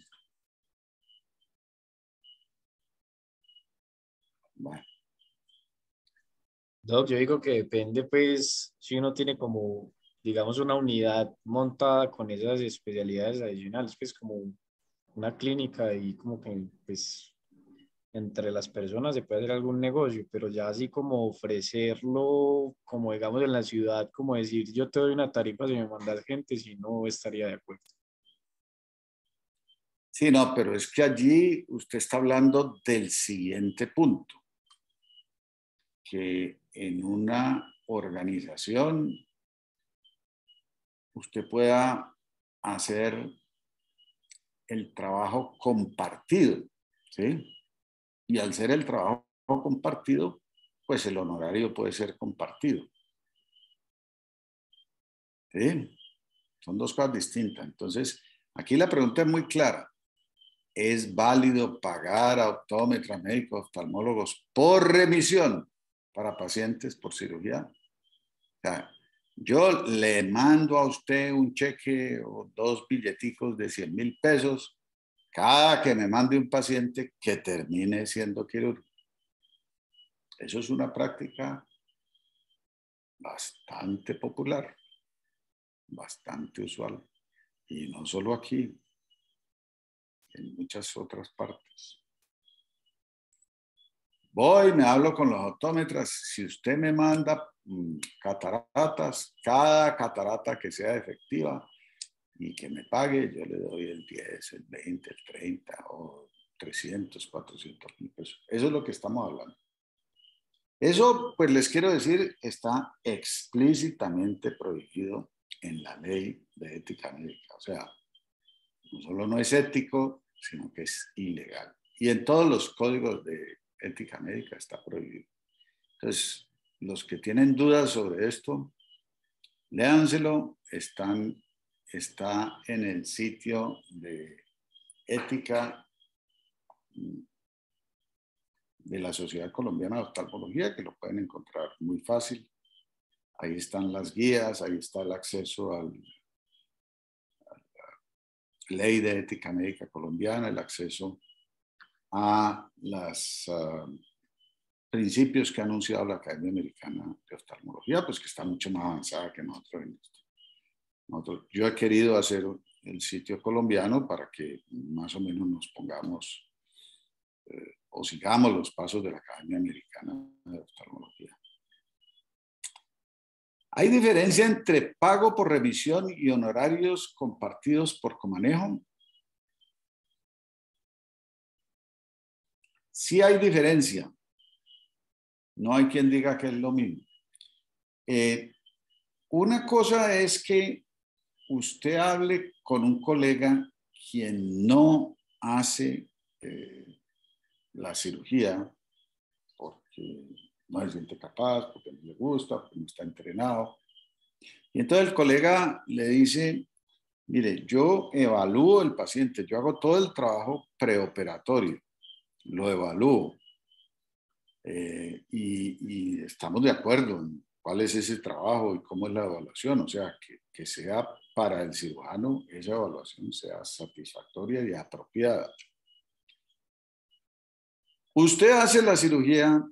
[SPEAKER 1] Bueno.
[SPEAKER 4] Doc, yo digo que depende, pues, si uno tiene como, digamos, una unidad montada con esas especialidades adicionales, pues como una clínica y como que, pues, entre las personas se puede hacer algún negocio, pero ya así como ofrecerlo, como digamos en la ciudad, como decir, yo te doy una tarifa si me mandas gente, si no estaría de acuerdo.
[SPEAKER 1] Sí, no, pero es que allí usted está hablando del siguiente punto, que en una organización usted pueda hacer el trabajo compartido, ¿sí? Y al ser el trabajo compartido, pues el honorario puede ser compartido. ¿Sí? Son 2 cosas distintas. Entonces, aquí la pregunta es muy clara. ¿Es válido pagar a optómetras, médicos, oftalmólogos por remisión para pacientes por cirugía? O sea, yo le mando a usted un cheque o 2 billeticos de 100.000 pesos cada que me mande un paciente que termine siendo quirúrgico. Eso es una práctica bastante popular, bastante usual. Y no solo aquí, en muchas otras partes. Voy, me hablo con los optómetras. Si usted me manda cataratas, cada catarata que sea efectiva y que me pague, yo le doy el 10, el 20, el 30 o 300, 400.000 pesos. Eso es lo que estamos hablando. Eso, pues les quiero decir, está explícitamente prohibido en la ley de ética médica. O sea, no solo no es ético, sino que es ilegal. Y en todos los códigos de ética médica está prohibido. Entonces, los que tienen dudas sobre esto, léanselo, está en el sitio de ética de la Sociedad Colombiana de Oftalmología, que lo pueden encontrar muy fácil. Ahí están las guías, ahí está el acceso a la ley de ética médica colombiana, el acceso a los principios que ha anunciado la Academia Americana de Oftalmología, pues que está mucho más avanzada que nosotros en esto. Yo he querido hacer el sitio colombiano para que más o menos nos pongamos o sigamos los pasos de la Academia Americana de Oftalmología. ¿Hay diferencia entre pago por revisión y honorarios compartidos por comanejo? Sí hay diferencia. No hay quien diga que es lo mismo. Una cosa es que usted hable con un colega quien no hace la cirugía porque no se siente capaz, porque no le gusta, porque no está entrenado. Y entonces el colega le dice, mire, yo evalúo el paciente, yo hago todo el trabajo preoperatorio, lo evalúo y estamos de acuerdo cuál es ese trabajo y cómo es la evaluación, o sea, que sea para el cirujano, esa evaluación sea satisfactoria y apropiada. Usted hace la cirugía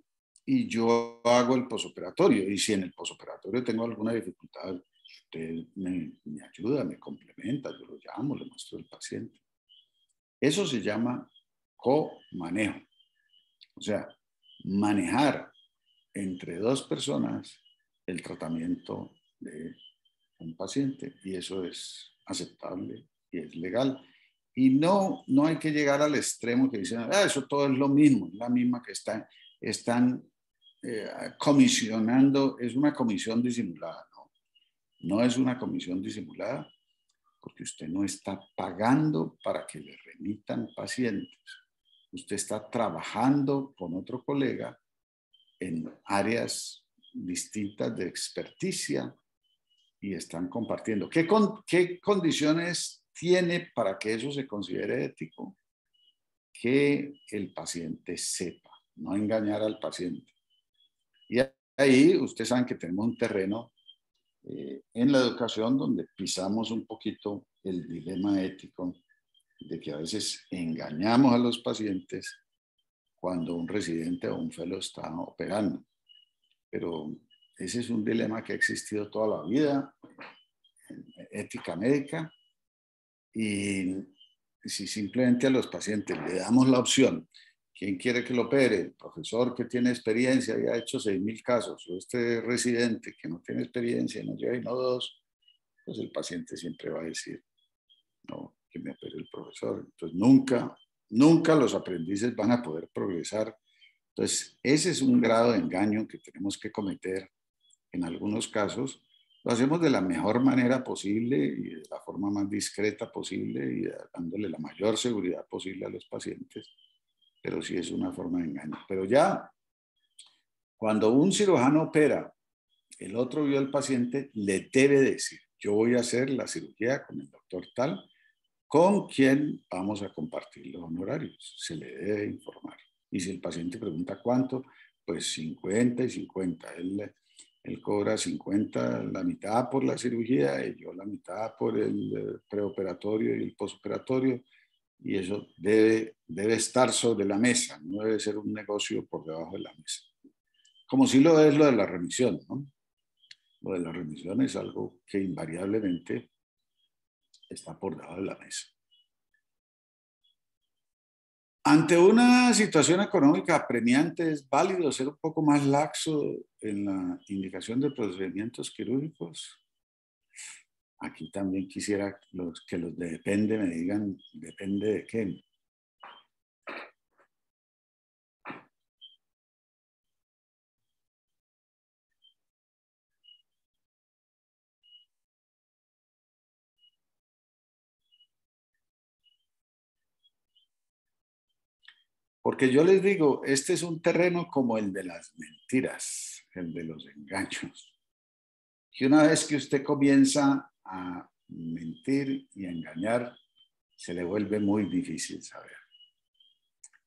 [SPEAKER 1] y yo hago el posoperatorio, y si en el posoperatorio tengo alguna dificultad, usted me ayuda, me complementa, yo lo llamo, le muestro al paciente. Eso se llama co-manejo, o sea, manejar entre dos personas el tratamiento de un paciente, y eso es aceptable y es legal. Y no hay que llegar al extremo que dicen, eso todo es lo mismo, es la misma que están comisionando, es una comisión disimulada. No es una comisión disimulada, porque usted no está pagando para que le remitan pacientes. Usted está trabajando con otro colega en áreas distintas de experticia y están compartiendo. ¿Qué condiciones tiene para que eso se considere ético? Que el paciente sepa, no engañar al paciente. Y ahí ustedes saben que tenemos un terreno en la educación donde pisamos un poquito el dilema ético de que a veces engañamos a los pacientes cuando un residente o un fellow está operando. Pero ese es un dilema que ha existido toda la vida en ética médica, y si simplemente a los pacientes le damos la opción, ¿quién quiere que lo opere? El profesor que tiene experiencia y ha hecho 6.000 casos, o este residente que no tiene experiencia y no lleva y no dos, pues el paciente siempre va a decir, no, que me opere el profesor. Entonces nunca los aprendices van a poder progresar. Entonces ese es un grado de engaño que tenemos que cometer en algunos casos. Lo hacemos de la mejor manera posible y de la forma más discreta posible y dándole la mayor seguridad posible a los pacientes, pero sí es una forma de engaño. Pero ya cuando un cirujano opera, el otro vio al paciente, le debe decir, yo voy a hacer la cirugía con el doctor tal, con quien vamos a compartir los honorarios. Se le debe informar. Y si el paciente pregunta cuánto, pues 50 y 50. Él cobra 50, la mitad por la cirugía, y yo la mitad por el preoperatorio y el postoperatorio, y eso debe estar sobre la mesa, no debe ser un negocio por debajo de la mesa. Como si lo es lo de la remisión, ¿no? Lo de la remisión es algo que invariablemente está por debajo de la mesa. Ante una situación económica apremiante, es válido ser un poco más laxo en la indicación de procedimientos quirúrgicos. Aquí también quisiera que los de depende me digan, ¿depende de qué? Porque yo les digo, este es un terreno como el de las mentiras, el de los engaños. Que una vez que usted comienza a mentir y a engañar, se le vuelve muy difícil saber.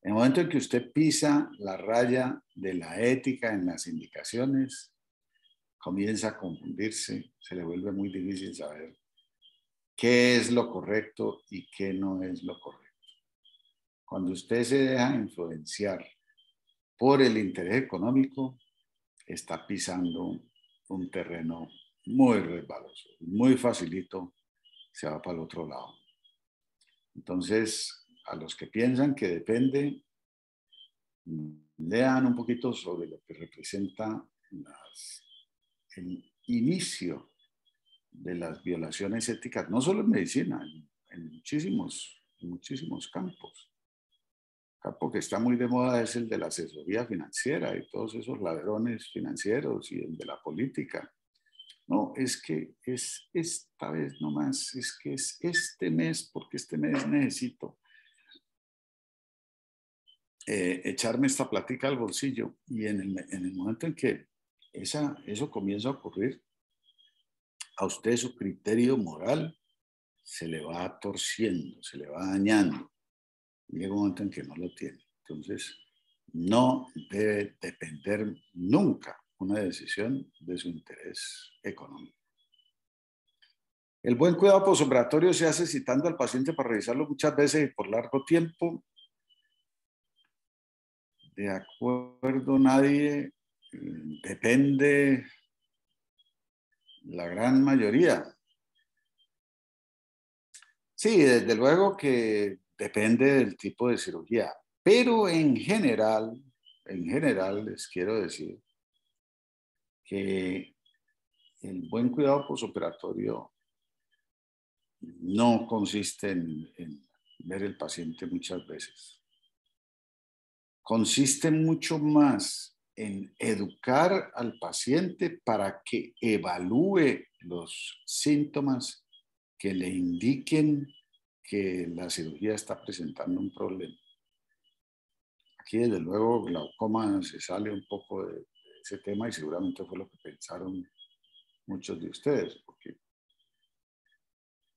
[SPEAKER 1] En el momento en que usted pisa la raya de la ética en las indicaciones, comienza a confundirse, se le vuelve muy difícil saber qué es lo correcto y qué no es lo correcto. Cuando usted se deja influenciar por el interés económico, está pisando un terreno muy resbaloso, muy facilito, se va para el otro lado. Entonces, a los que piensan que depende, lean un poquito sobre lo que representa el inicio de las violaciones éticas, no solo en medicina, en muchísimos campos. El campo que está muy de moda es el de la asesoría financiera y todos esos ladrones financieros, y el de la política. No, es que es esta vez nomás, es que es este mes, porque este mes necesito echarme esta plática al bolsillo. Y en el momento en que eso comienza a ocurrir, a usted su criterio moral se le va torciendo, se le va dañando. Llega un momento en que no lo tiene. Entonces, no debe depender nunca una decisión de su interés económico. El buen cuidado postoperatorio se hace citando al paciente para revisarlo muchas veces y por largo tiempo. De acuerdo, nadie, depende la gran mayoría. Sí, desde luego que depende del tipo de cirugía, pero en general les quiero decir que el buen cuidado postoperatorio no consiste en ver el paciente muchas veces. Consiste mucho más en educar al paciente para que evalúe los síntomas que le indiquen que la cirugía está presentando un problema. Aquí, desde luego, glaucoma se sale un poco de ese tema y seguramente fue lo que pensaron muchos de ustedes, porque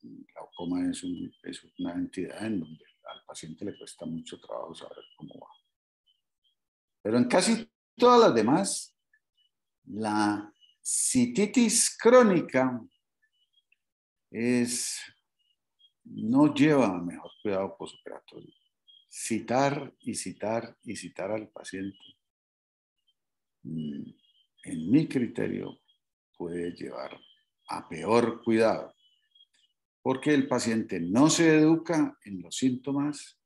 [SPEAKER 1] glaucoma es una entidad en donde al paciente le cuesta mucho trabajo saber cómo va. Pero en casi todas las demás, la cititis crónica no lleva a mejor cuidado postoperatorio. Citar y citar y citar al paciente, en mi criterio, puede llevar a peor cuidado, porque el paciente no se educa en los síntomas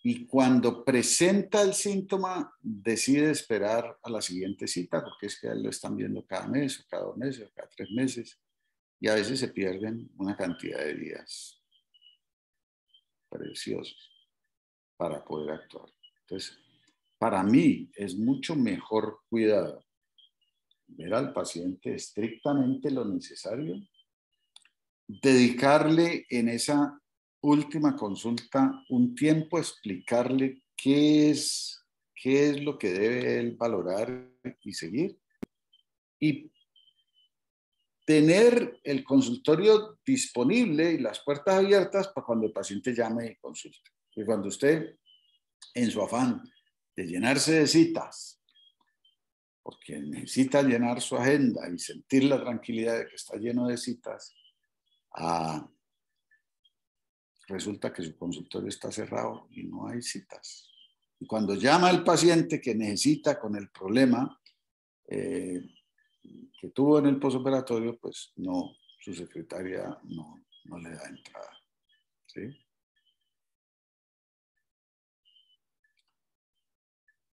[SPEAKER 1] y cuando presenta el síntoma decide esperar a la siguiente cita, porque es que a él lo están viendo cada mes, o cada 2 meses, o cada 3 meses, y a veces se pierden una cantidad de días preciosos para poder actuar. Entonces, para mí es mucho mejor cuidado ver al paciente estrictamente lo necesario, dedicarle en esa última consulta un tiempo a explicarle qué es lo que debe él valorar y seguir, y tener el consultorio disponible y las puertas abiertas para cuando el paciente llame y consulte. Y cuando usted, en su afán de llenarse de citas, porque necesita llenar su agenda y sentir la tranquilidad de que está lleno de citas, resulta que su consultorio está cerrado y no hay citas. Y cuando llama al paciente que necesita con el problema que tuvo en el postoperatorio, pues no, su secretaria no le da entrada. ¿Sí?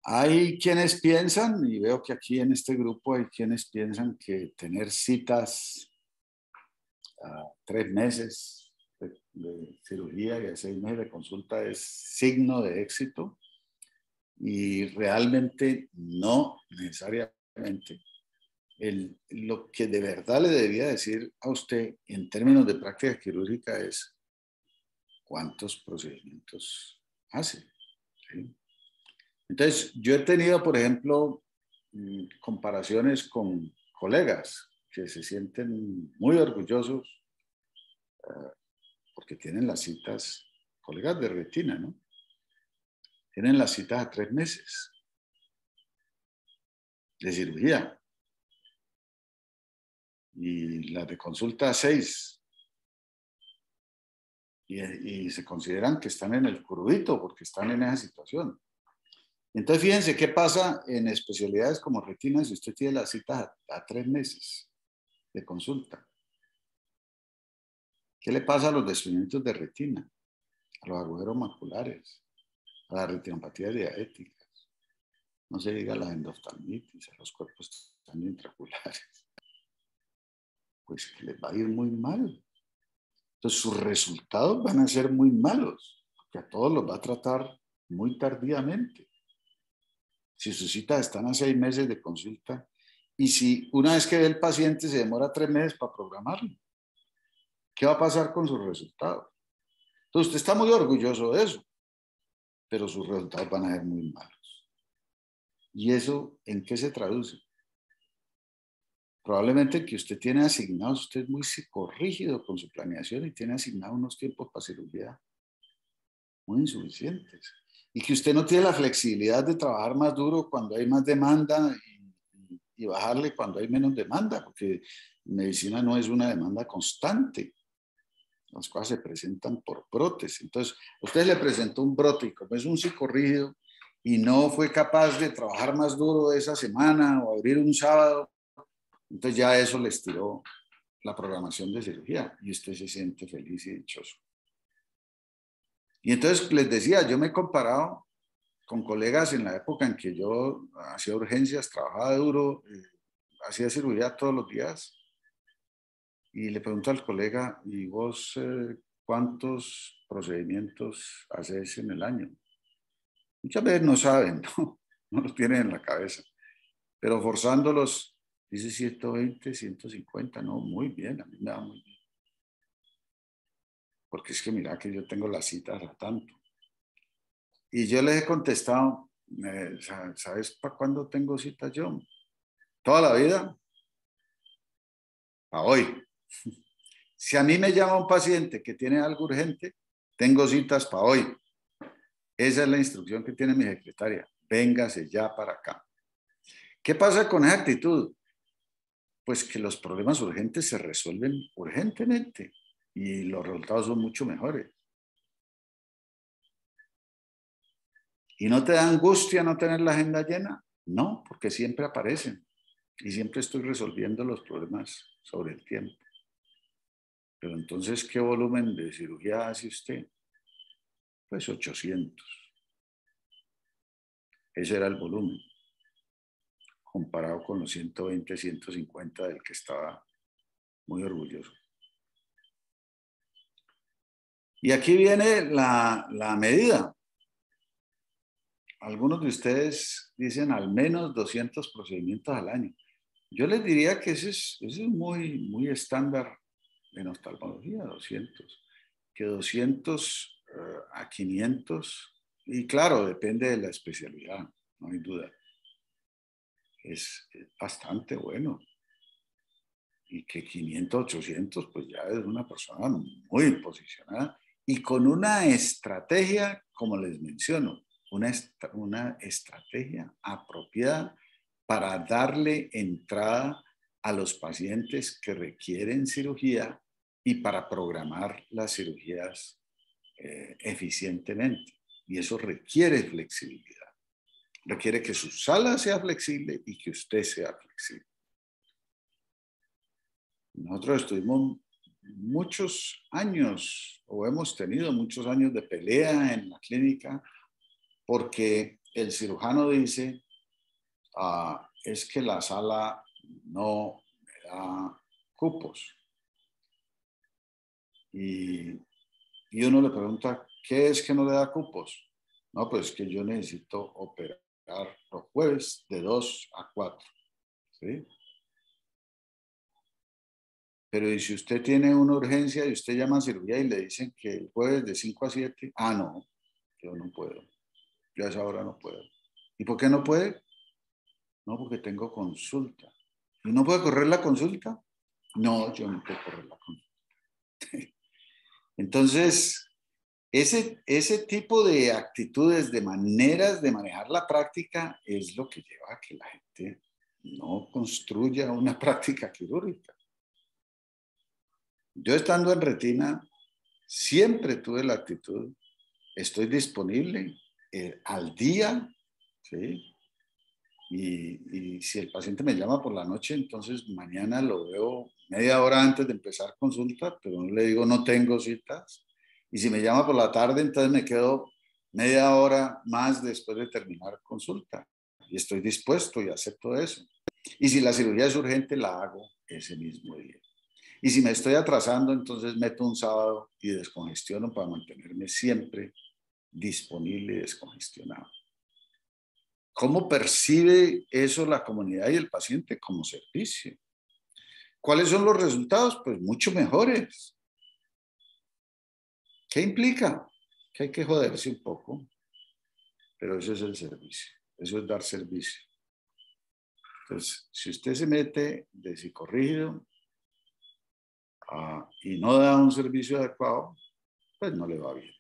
[SPEAKER 1] Hay quienes piensan, y veo que aquí en este grupo hay quienes piensan que tener citas a 3 meses de cirugía y a 6 meses de consulta es signo de éxito, y realmente no necesariamente. Lo que de verdad le debía decir a usted en términos de práctica quirúrgica es cuántos procedimientos hace. ¿Sí? Entonces, yo he tenido, por ejemplo, comparaciones con colegas que se sienten muy orgullosos porque tienen las citas, colegas de retina, ¿no? Tienen las citas a 3 meses de cirugía y las de consulta a 6. Y se consideran que están en el curvito porque están en esa situación. Entonces, fíjense qué pasa en especialidades como retina si usted tiene la cita a 3 meses de consulta. ¿Qué le pasa a los desprendimientos de retina? A los agujeros maculares, a las retinopatías diabéticas, no se diga a la endoftalmitis, a los cuerpos intraoculares? Pues que les va a ir muy mal. Entonces sus resultados van a ser muy malos, porque a todos los va a tratar muy tardíamente. Si sus citas están a 6 meses de consulta, y si una vez que ve el paciente se demora 3 meses para programarlo, ¿qué va a pasar con sus resultados? Entonces usted está muy orgulloso de eso, pero sus resultados van a ser muy malos. ¿Y eso en qué se traduce? Probablemente que usted tiene asignados, usted es muy psicorrígido con su planeación y tiene asignados unos tiempos para cirugía muy insuficientes. Y que usted no tiene la flexibilidad de trabajar más duro cuando hay más demanda y bajarle cuando hay menos demanda, porque medicina no es una demanda constante. Las cosas se presentan por brotes. Entonces, usted le presentó un brote y como es un psicorrígido y no fue capaz de trabajar más duro esa semana o abrir un sábado, entonces ya eso le estiró la programación de cirugía y usted se siente feliz y dichoso. Y entonces les decía, yo me he comparado con colegas en la época en que yo hacía urgencias, trabajaba duro, hacía cirugía todos los días. Y le pregunto al colega, ¿y vos cuántos procedimientos haces en el año? Muchas veces no saben, ¿no? No los tienen en la cabeza. Pero forzándolos, dice 120, 150, no, muy bien, a mí me da muy bien. Porque es que mira que yo tengo las citas a tanto. Y yo les he contestado, ¿sabes para cuándo tengo citas yo? Toda la vida, a hoy. Si a mí me llama un paciente que tiene algo urgente, tengo citas para hoy. Esa es la instrucción que tiene mi secretaria. Véngase ya para acá. ¿Qué pasa con esa actitud? Pues que los problemas urgentes se resuelven urgentemente y los resultados son mucho mejores. ¿Y no te da angustia no tener la agenda llena? No, porque siempre aparecen y siempre estoy resolviendo los problemas sobre el tiempo. Pero entonces, ¿qué volumen de cirugía hace usted? Pues 800. Ese era el volumen, comparado con los 120, 150 del que estaba muy orgulloso. Y aquí viene la medida. Algunos de ustedes dicen al menos 200 procedimientos al año. Yo les diría que ese es muy estándar en oftalmología, 200. Que 200 a 500, y claro, depende de la especialidad, no hay duda. Es bastante bueno. Y que 500, 800, pues ya es una persona muy posicionada y con una estrategia, como les menciono, una estrategia apropiada para darle entrada a los pacientes que requieren cirugía y para programar las cirugías eficientemente. Y eso requiere flexibilidad. Requiere que su sala sea flexible y que usted sea flexible. Nosotros estuvimos muchos años, o hemos tenido muchos años de pelea en la clínica, porque el cirujano dice, es que la sala no me da cupos. Y uno le pregunta, ¿qué es que no le da cupos? No, pues que yo necesito operar los jueves de 2 a 4. ¿Sí? Pero ¿y si usted tiene una urgencia y usted llama a cirugía y le dicen que el jueves de 5 a 7? Ah, no, yo no puedo. Yo a esa hora no puedo. ¿Y por qué no puede? No, porque tengo consulta. ¿Y no puede correr la consulta? No, yo no puedo correr la consulta. Entonces, ese tipo de actitudes, de maneras de manejar la práctica es lo que lleva a que la gente no construya una práctica quirúrgica. Yo estando en retina, siempre tuve la actitud, estoy disponible al día, ¿sí? Y si el paciente me llama por la noche, entonces mañana lo veo media hora antes de empezar consulta, pero no le digo no tengo citas. Y si me llama por la tarde, entonces me quedo media hora más después de terminar consulta. Y estoy dispuesto y acepto eso. Y si la cirugía es urgente, la hago ese mismo día. Y si me estoy atrasando, entonces meto un sábado y descongestiono para mantenerme siempre disponible y descongestionado. ¿Cómo percibe eso la comunidad y el paciente como servicio? ¿Cuáles son los resultados? Pues mucho mejores. ¿Qué implica? Que hay que joderse un poco, pero eso es el servicio, eso es dar servicio. Entonces, si usted se mete de psicorrígido y no da un servicio adecuado, pues no le va bien.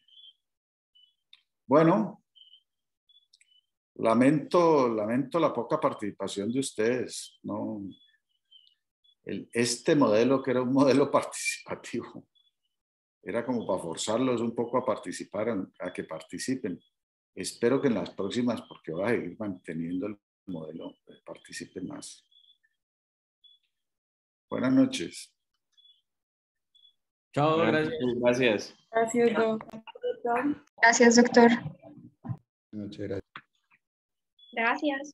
[SPEAKER 1] Bueno, Lamento la poca participación de ustedes, ¿no? Este modelo, que era un modelo participativo, era como para forzarlos un poco a participar, a que participen. Espero que en las próximas, porque voy a seguir manteniendo el modelo, participen más. Buenas noches.
[SPEAKER 3] Chao, gracias.
[SPEAKER 5] Gracias.
[SPEAKER 2] Gracias, Doc.
[SPEAKER 6] Gracias, doctor.
[SPEAKER 1] Muchas gracias.
[SPEAKER 6] Gracias.